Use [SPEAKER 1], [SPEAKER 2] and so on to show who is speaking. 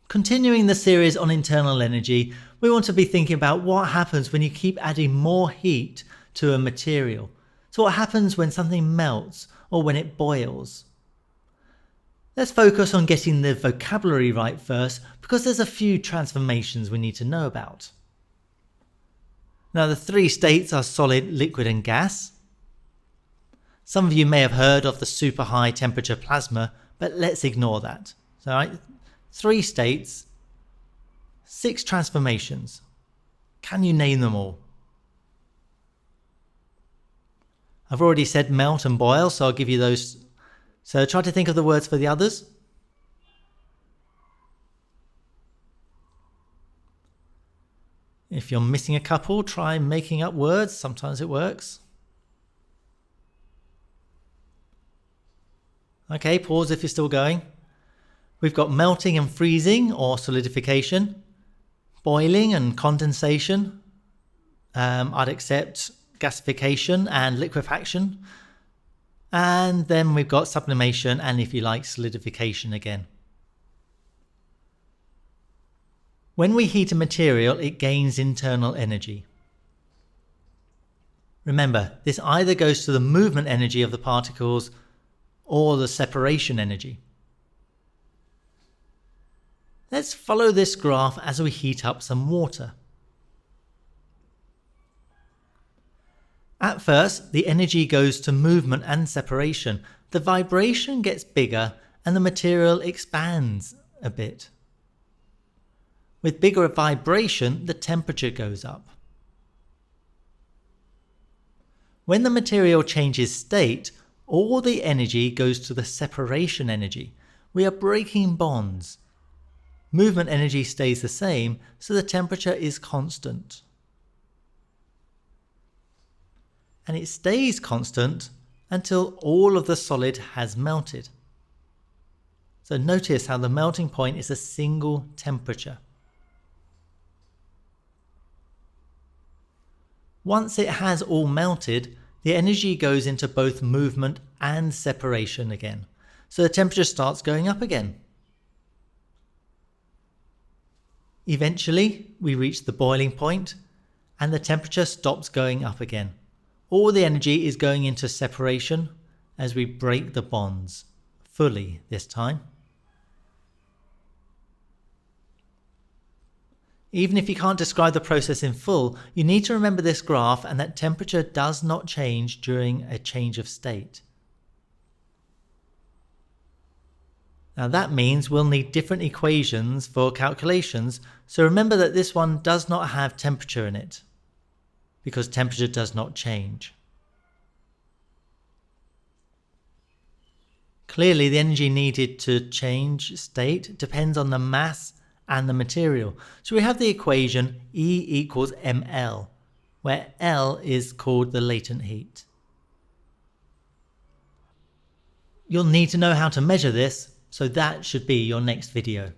[SPEAKER 1] Continuing the series on internal energy, we want to be thinking about what happens when you keep adding more heat to a material. So what happens when something melts or when it boils? Let's focus on getting the vocabulary right first, because there's a few transformations we need to know about. Now, the three states are solid, liquid and gas. Some of you may have heard of the super high temperature plasma, but let's ignore that. So, right, 3 states, 6 transformations. Can you name them all? I've already said melt and boil, so I'll give you those. So try to think of the words for the others. If you're missing a couple, try making up words. Sometimes it works. Okay, pause if you're still going. We've got melting and freezing or solidification, boiling and condensation. I'd accept gasification and liquefaction. And then we've got sublimation and, if you like, solidification again. When we heat a material, it gains internal energy. Remember, this either goes to the movement energy of the particles or the separation energy. Let's follow this graph as we heat up some water. At first, the energy goes to movement and separation. The vibration gets bigger and the material expands a bit. With bigger vibration, the temperature goes up. When the material changes state, all the energy goes to the separation energy. We are breaking bonds. Movement energy stays the same, so the temperature is constant. And it stays constant until all of the solid has melted. So notice how the melting point is a single temperature. Once it has all melted, the energy goes into both movement and separation again. So the temperature starts going up again. Eventually, we reach the boiling point and the temperature stops going up again. All the energy is going into separation as we break the bonds, fully this time. Even if you can't describe the process in full, you need to remember this graph and that temperature does not change during a change of state. Now that means we'll need different equations for calculations, so remember that this one does not have temperature in it, because temperature does not change. Clearly, the energy needed to change state depends on the mass and the material. So we have the equation E equals mL, where L is called the latent heat. You'll need to know how to measure this, so that should be your next video.